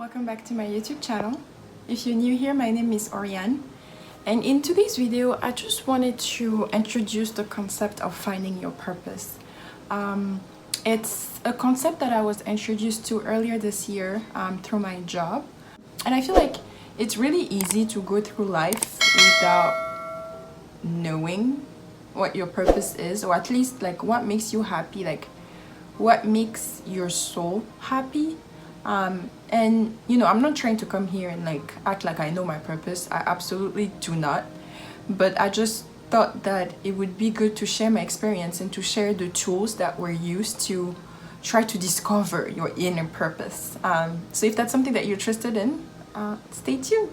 welcome back to my YouTube channel. If you're new here, my name is Oriane, and in today's video I just wanted to introduce the concept of finding your purpose. It's a concept that I was introduced to earlier this year through my job, and I feel like it's really easy to go through life without knowing what your purpose is, or at least like what makes you happy, like what makes your soul happy. And you know, I'm not trying to come here and like act like I know my purpose. I absolutely do not, but I just thought that it would be good to share my experience and to share the tools that were used to try to discover your inner purpose. So if that's something that you're interested in, stay tuned.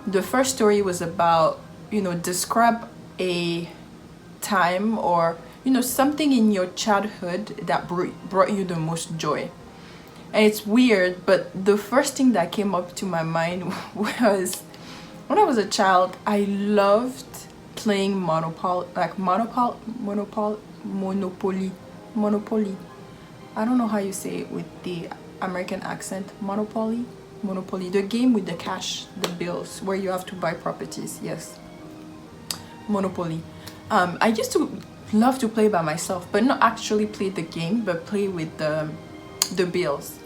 The first story was about, you know, describe a time or, you know, something in your childhood that brought you the most joy. And it's weird, but the first thing that came up to my mind was when I was a child, I loved playing Monopoly. I don't know how you say it with the American accent. Monopoly, the game with the cash, the bills, where you have to buy properties. Yes, Monopoly. I used to love to play by myself, but not actually play the game, but play with the bills.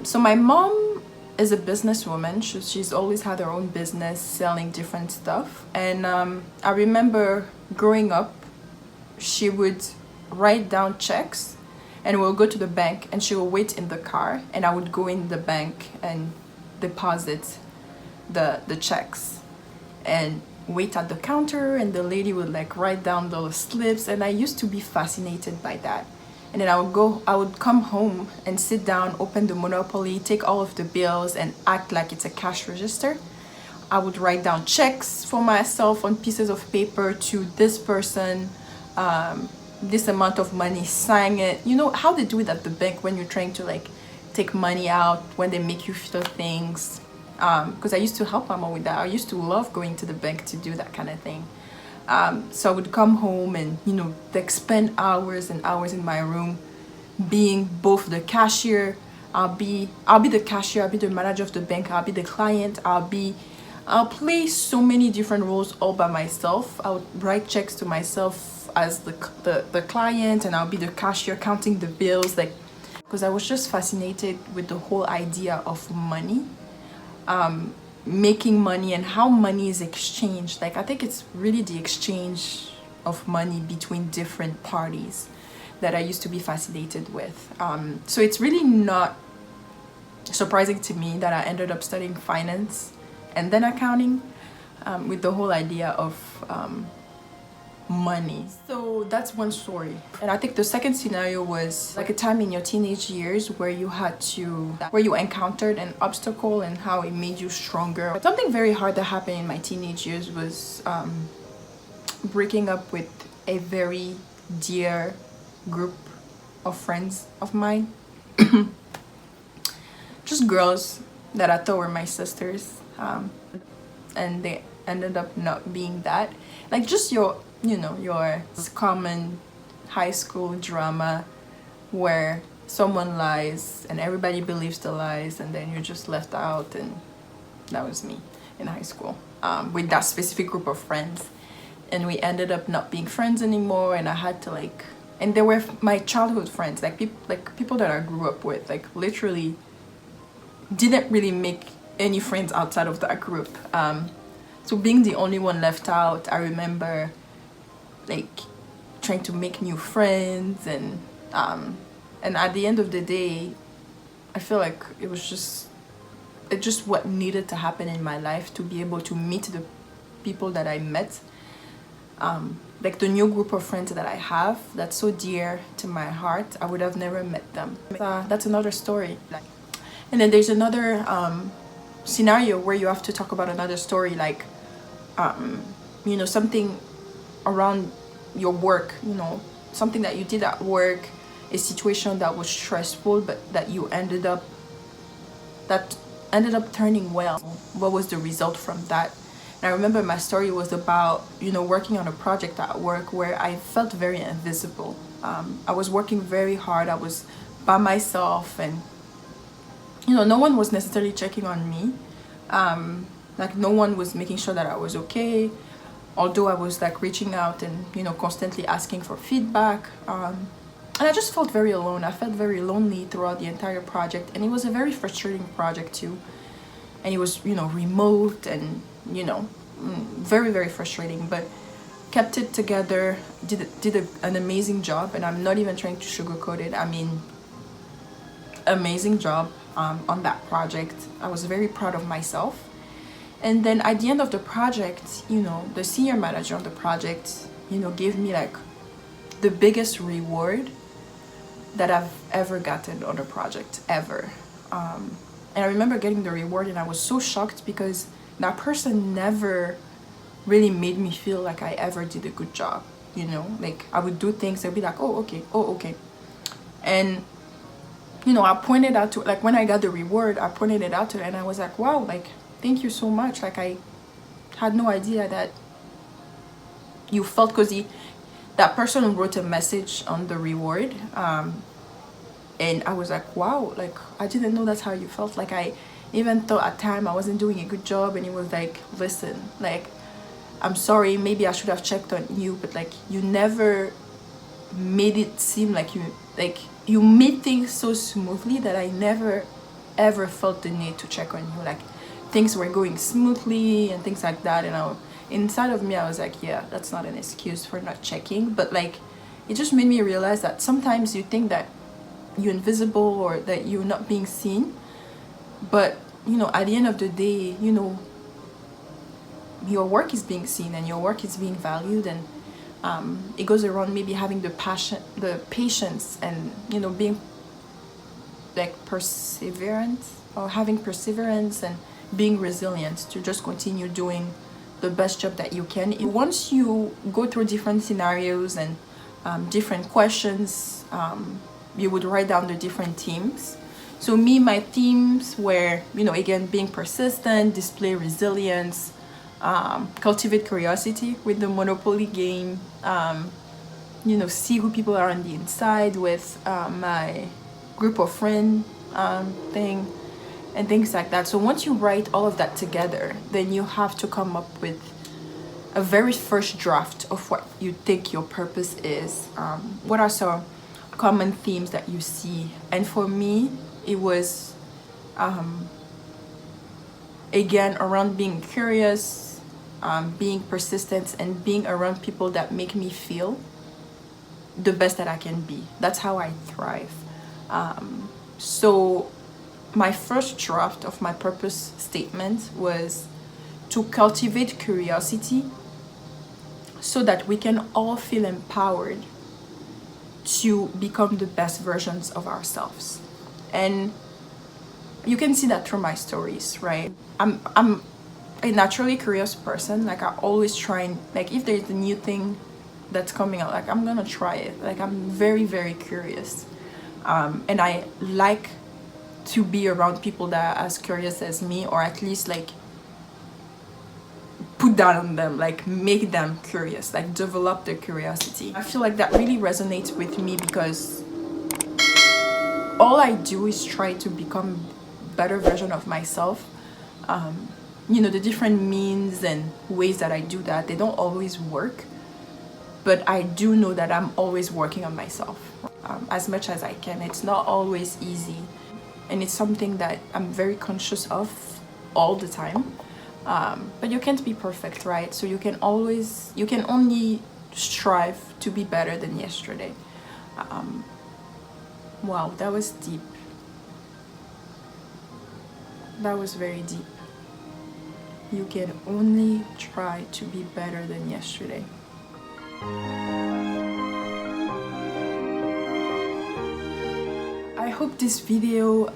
So my mom is a businesswoman. She's always had her own business selling different stuff, and I remember growing up, she would write down checks and we'll go to the bank and she will wait in the car, and I would go in the bank and deposit the checks and wait at the counter, and the lady would like write down those slips, and I used to be fascinated by that. And then I would come home and sit down, open the Monopoly, take all of the bills and act like it's a cash register. I would write down checks for myself on pieces of paper to this person, this amount of money, sign it. You know how they do it at the bank when you're trying to like take money out, when they make you fill things. Because I used to help my mom with that. I used to love going to the bank to do that kind of thing. So I would come home and, you know, like spend hours and hours in my room being both the cashier. I'll be the cashier, I'll be the manager of the bank, I'll be the client, I'll play so many different roles all by myself. I would write checks to myself as the client, and I'll be the cashier counting the bills, like, because I was just fascinated with the whole idea of money, making money, and how money is exchanged. Like, I think it's really the exchange of money between different parties that I used to be fascinated with. So it's really not surprising to me that I ended up studying finance and then accounting, with the whole idea of money. So that's one story. And I think the second scenario was like a time in your teenage years where you encountered an obstacle and how it made you stronger. Something very hard that happened in my teenage years was breaking up with a very dear group of friends of mine. Just girls that I thought were my sisters, and they ended up not being that. Like, just your common high school drama where someone lies and everybody believes the lies, and then you're just left out. And that was me in high school, with that specific group of friends, and we ended up not being friends anymore. And I had to and they were my childhood friends, like people that I grew up with, like literally didn't really make any friends outside of that group. So being the only one left out, I remember like trying to make new friends, and at the end of the day, I feel like it's just what needed to happen in my life to be able to meet the people that I met Like the new group of friends that I have that's so dear to my heart, I would have never met them. That's another story. And then there's another scenario where you have to talk about another story, like you know, something around your work, you know, something that you did at work, a situation that was stressful but that you ended up turning well. What was the result from that? And I remember my story was about, you know, working on a project at work where I felt very invisible. I was working very hard, I was by myself, and you know, no one was necessarily checking on me. Like no one was making sure that I was okay, although I was like reaching out and, you know, constantly asking for feedback. And I just felt very alone. I felt very lonely throughout the entire project, and it was a very frustrating project too. And it was, you know, remote and, you know, very, very frustrating, but kept it together, did an amazing job. And I'm not even trying to sugarcoat it. I mean, amazing job on that project. I was very proud of myself. And then at the end of the project, you know, the senior manager on the project, you know, gave me like the biggest reward that I've ever gotten on a project ever. And I remember getting the reward and I was so shocked because that person never really made me feel like I ever did a good job. You know, like I would do things, they'd be like, oh okay. And you know, I pointed out to, like when I got the reward, I pointed it out to her and I was like, wow, like thank you so much. Like I had no idea that you felt, because that person wrote a message on the reward, and I was like, wow, like I didn't know that's how you felt. Like I even thought at time I wasn't doing a good job, and he was like, listen, like I'm sorry, maybe I should have checked on you, but like you never made it seem like you made things so smoothly that I never ever felt the need to check on you. Like things were going smoothly and things like that, and inside of me I was like, yeah, that's not an excuse for not checking. But like it just made me realize that sometimes you think that you're invisible or that you're not being seen, but you know, at the end of the day, you know, your work is being seen and your work is being valued. And it goes around maybe having the passion, the patience, and you know, being like perseverant, or having perseverance and being resilient to just continue doing the best job that you can. Once you go through different scenarios and different questions, you would write down the different themes. So me, my themes were, you know, again, being persistent, display resilience, cultivate curiosity with the Monopoly game, you know, see who people are on the inside with my group of friends thing, and things like that. So once you write all of that together, then you have to come up with a very first draft of what you think your purpose is. What are some common themes that you see? And for me, it was again around being curious, being persistent, and being around people that make me feel the best that I can be. That's how I thrive. So my first draft of my purpose statement was to cultivate curiosity so that we can all feel empowered to become the best versions of ourselves. And you can see that through my stories, right? I'm a naturally curious person. Like I always try and, like, if there's a new thing that's coming out, like I'm gonna try it. Like I'm very, very curious, and I like to be around people that are as curious as me, or at least like put that on them, like make them curious, like develop their curiosity. I feel like that really resonates with me because all I do is try to become a better version of myself. You know, the different means and ways that I do that, they don't always work, but I do know that I'm always working on myself as much as I can. It's not always easy, and it's something that I'm very conscious of all the time. But you can't be perfect, right? So you can only strive to be better than yesterday. Wow, that was deep. That was very deep. You can only try to be better than yesterday. I hope this video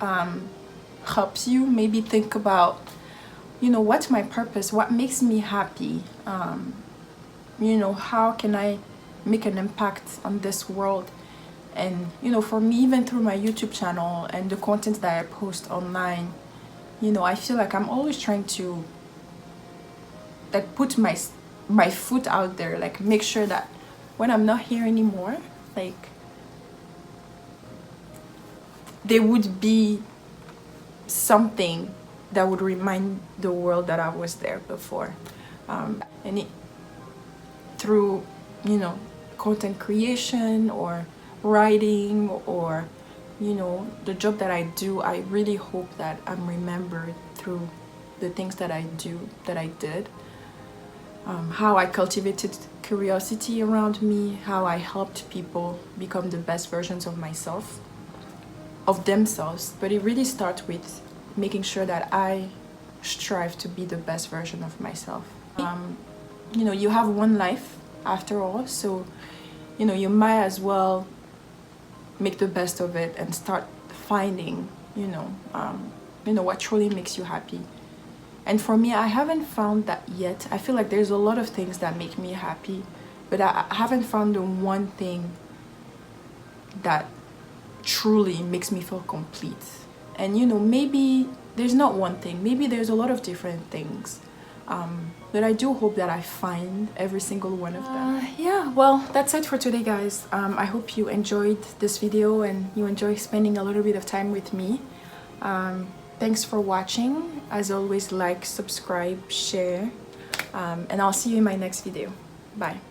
helps you maybe think about, you know, what's my purpose, what makes me happy, you know, how can I make an impact on this world. And you know, for me, even through my YouTube channel and the content that I post online, you know, I feel like I'm always trying to like put my foot out there, like make sure that when I'm not here anymore, like there would be something that would remind the world that I was there before. And through, you know, content creation or writing or, you know, the job that I do, I really hope that I'm remembered through the things that I do, that I did. How I cultivated curiosity around me, how I helped people become the best versions of myself, of themselves. But it really starts with making sure that I strive to be the best version of myself. You know, you have one life after all, so you know, you might as well make the best of it and start finding, you know, what truly makes you happy. And for me, I haven't found that yet. I feel like there's a lot of things that make me happy, but I haven't found the one thing that truly makes me feel complete. And you know, maybe there's not one thing, maybe there's a lot of different things, but I do hope that I find every single one of them. Yeah, well, that's it for today, guys. I hope you enjoyed this video and you enjoy spending a little bit of time with me. Thanks for watching. As always, like, subscribe, share, and I'll see you in my next video. Bye.